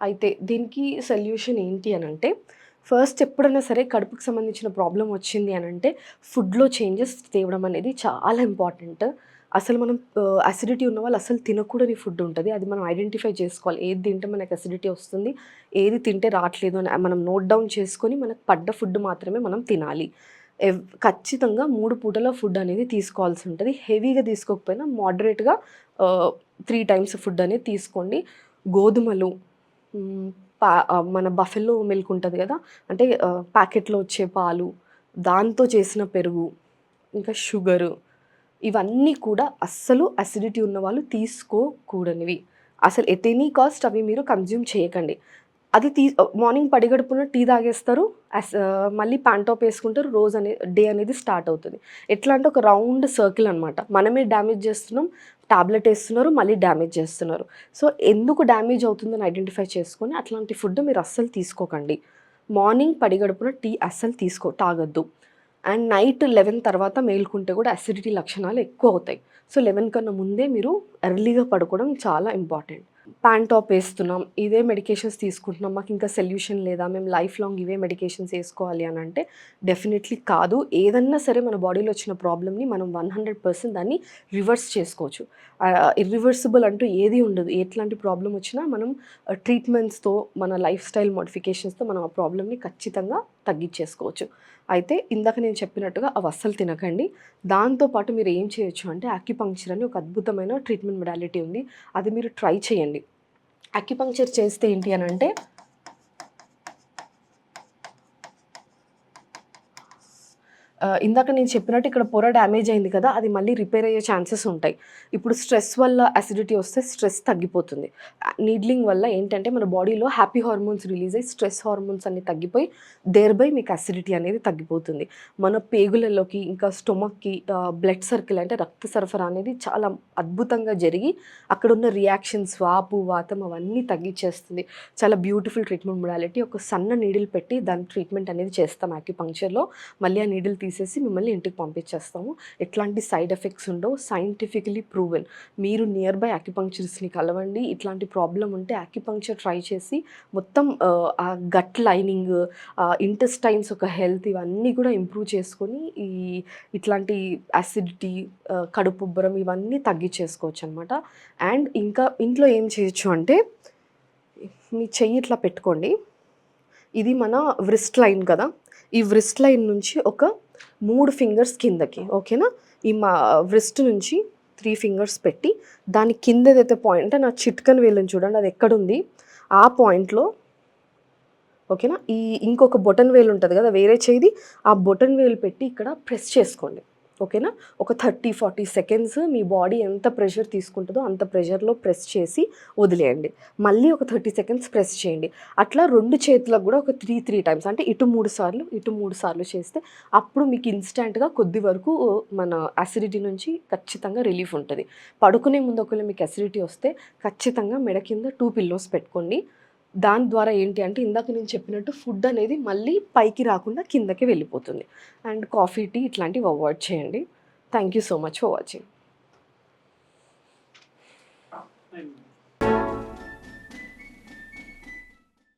అయితే దీనికి సొల్యూషన్ ఏంటి అనంటే, ఫస్ట్ ఎప్పుడైనా సరే కడుపుకి సంబంధించిన ప్రాబ్లమ్ వచ్చింది అనంటే, ఫుడ్‌లో చేంజెస్ తేవడం అనేది చాలా ఇంపార్టెంట్. అసలు మనం అసిడిటీ ఉన్నవాళ్ళు అసలు తినకూడని ఫుడ్ ఉంటది. అది మనం ఐడెంటిఫై చేసుకోవాలి. ఏది తింటే మనకు అసిడిటీ వస్తుంది, ఏది తింటే రాట్లేదు అని మనం నోట్ డౌన్ చేసుకొని, మనకు పడ్డ ఫుడ్ మాత్రమే మనం తినాలి. ఖచ్చితంగా 3 పూటల ఫుడ్ అనేది తీసుకోవాల్సి ఉంటది. హెవీగా తీసుకోకపోయినా మోడరేట్‌గా 3 టైమ్స్ ఫుడ్ అనేది తీసుకోండి. గోధుమలు, మన బఫెలో మిల్క్ ఉంటది గదా! అంటే ప్యాకెట్‌లో వచ్చే పాలు, దాంతో చేసిన పెరుగు, ఇంకా షుగరు, ఇవన్నీ కూడా అస్సలు అసిడిటీ ఉన్నవాళ్ళు తీసుకోకూడనివి. అసలు ఎట్ ఎనీ కాస్ట్ అవి మీరు కన్జ్యూమ్ చేయకండి. అది మార్నింగ్ పడిగడుపున టీ తాగేస్తారు. మళ్ళీ ప్యాంట్ టాప్ ఏసుకుంటారు. డే అనేది స్టార్ట్ అవుతది. ఎట్లా అంటే ఒక రౌండ్ సర్కిల్ అనమాట. మనమే డ్యామేజ్ చేస్తున్నాం. టాబ్లెట్ ఏస్తున్నారు. మళ్ళీ డ్యామేజ్ చేస్తున్నారు. సో, ఎందుకు డ్యామేజ్ అవుతుందని ఐడెంటిఫై చేసుకొని అట్లాంటి ఫుడ్ మీరు అస్సలు తీసుకోకండి. మార్నింగ్ పడిగడుపున టీ అస్సలు తాగొద్దు. అండ్ నైట్ 11 తర్వాత మేలుకుంటే కూడా అసిడిటీ లక్షణాలు ఎక్కువవుతాయి. సో, 11 కన్నా ముందే మీరు ఎర్లీగా పడుకోవడం చాలా ఇంపార్టెంట్. టాప్ ఏస్తున్నాం. ఇదే మెడికేషన్స్ తీసుకుంటున్నాం. మాకింకా సొల్యూషన్ లేదా? మేము లైఫ్ లాంగ్ ఇవే మెడికేషన్స్ ఏసుకోవాలి అనంటే డెఫినెట్‌లీ కాదు. ఏదన్నా సరే మన బాడీలో వచ్చిన ప్రాబ్లమ్‌ని మనం 100% దాన్ని రివర్స్ చేసుకోవచ్చు. ఇర్రివర్సిబుల్ అంటూ ఏది ఉండదు. ఎట్లాంటి ప్రాబ్లమ్ వచ్చినా మనం ట్రీట్మెంట్స్‌తో, మన లైఫ్ స్టైల్ మోడిఫికేషన్స్‌తో మనం ఆ ప్రాబ్లమ్‌ని ఖచ్చితంగా తగ్గిచ్చేసుకోవచ్చు. అయితే ఇందాక నేను చెప్పినట్టుగా అవి అస్సలు తినకండి. దాంతో పాటు మీరు ఏం చేయొచ్చు అంటే యాక్యుపంక్చర్ అని ఒక అద్భుతమైన ట్రీట్మెంట్ మొడాలిటీ ఉంది. అది మీరు ట్రై చేయండి. యాక్యుపంక్చర్ చేస్తే ఏంటి అనంటే ఇందాక నేను చెప్పినట్టు ఇక్కడ పొర డ్యామేజ్ అయింది కదా! అది మళ్ళీ రిపేర్ అయ్యే ఛాన్సెస్ ఉంటాయి. ఇప్పుడు స్ట్రెస్ వల్ల అసిడిటీ వస్తే స్ట్రెస్ తగ్గిపోతుంది. నీడ్లింగ్ వల్ల ఏంటంటే మన బాడీలో హ్యాపీ హార్మోన్స్ రిలీజ్ అయ్యి స్ట్రెస్ హార్మోన్స్ అన్నీ తగ్గిపోయి దేర్‌బై మీకు అసిడిటీ అనేది తగ్గిపోతుంది. మన పేగులలోకి ఇంకా స్టొమక్‌కి బ్లడ్ సర్కిల్ అంటే రక్త సరఫరా అనేది చాలా అద్భుతంగా జరిగి అక్కడున్న రియాక్షన్స్ వాపు, వాతం అవన్నీ తగ్గిచ్చేస్తుంది. చాలా బ్యూటిఫుల్ ట్రీట్మెంట్ మొడాలిటీ. ఒక సన్న నీడిల్ పెట్టి దాని ట్రీట్మెంట్ అనేది చేస్తాం యాక్యుపంక్చర్‌లో. మళ్ళీ ఆ నీడిల్ తీసేసి మిమ్మల్ని ఇంటికి పంపించేస్తాము. ఎట్లాంటి సైడ్ ఎఫెక్ట్స్ ఉండవు. Scientifically proven. మీరు నియర్ బై యాక్యుపంక్చరిస్ట్‌ని కలవండి. ఇట్లాంటి ప్రాబ్లమ్ ఉంటే యాక్యుపంక్చర్ ట్రై చేసి మొత్తం ఆ గట్ లైనింగ్, ఇంటెస్టైన్స్ ఒక హెల్త్ ఇవన్నీ కూడా ఇంప్రూవ్ చేసుకొని ఇట్లాంటి అసిడిటీ, కడుపుబ్బరం ఇవన్నీ తగ్గించేసుకోవచ్చనమాట. అండ్ ఇంకా ఇంట్లో ఏం చేయొచ్చు అంటే మీ చెయ్యి ఇట్లా పెట్టుకోండి. ఇది మన వ్రిస్ట్ లైన్ కదా! ఈ వ్రిస్ట్ లైన్ నుంచి ఒక 3 ఫింగర్స్ కిందకి, ఓకేనా? ఈ మా వ్రిస్ట్ నుంచి 3 ఫింగర్స్ పెట్టి దాని కింద ఏదైతే పాయింట్ అంటే నా చిటికెన వేలుని చూడండి అది ఎక్కడుంది, ఆ పాయింట్‌లో ఓకేనా? ఇంకొక బొటన వేలు ఉంటది కదా! వేరే చెయ్యిది, ఆ బొటన వేలు పెట్టి ఇక్కడ ప్రెస్ చేసుకోండి. ఓకేనా? ఒక 30, 40 సెకండ్స్ మీ బాడీ ఎంత ప్రెషర్ తీసుకుంటుందో అంత ప్రెషర్‌లో ప్రెస్ చేసి వదిలేయండి. మళ్ళీ ఒక 30 సెకండ్స్ ప్రెస్ చేయండి. అట్లా 2 చేతులకు కూడా ఒక 3 టైమ్స్ అంటే ఇటు 3 సార్లు, ఇటు 3 సార్లు చేస్తే అప్పుడు మీకు ఇన్‌స్టాంట్‌గా కొద్ది వరకు మన అసిడిటీ నుంచి ఖచ్చితంగా రిలీఫ్ ఉంటది. పడుకునే ముందు ఒకవేళ మీకు అసిడిటీ వస్తే ఖచ్చితంగా మెడ కింద 2 పిల్లోస్ పెట్టుకోండి. దాని ద్వారా ఏంటి అంటే ఇందాక నేను చెప్పినట్టు ఫుడ్ అనేది మళ్ళీ పైకి రాకుండా కిందకే వెళ్ళిపోతుంది. అండ్ కాఫీ, టీ ఇట్లాంటివి అవాయిడ్ చేయండి. Thank you so much for watching.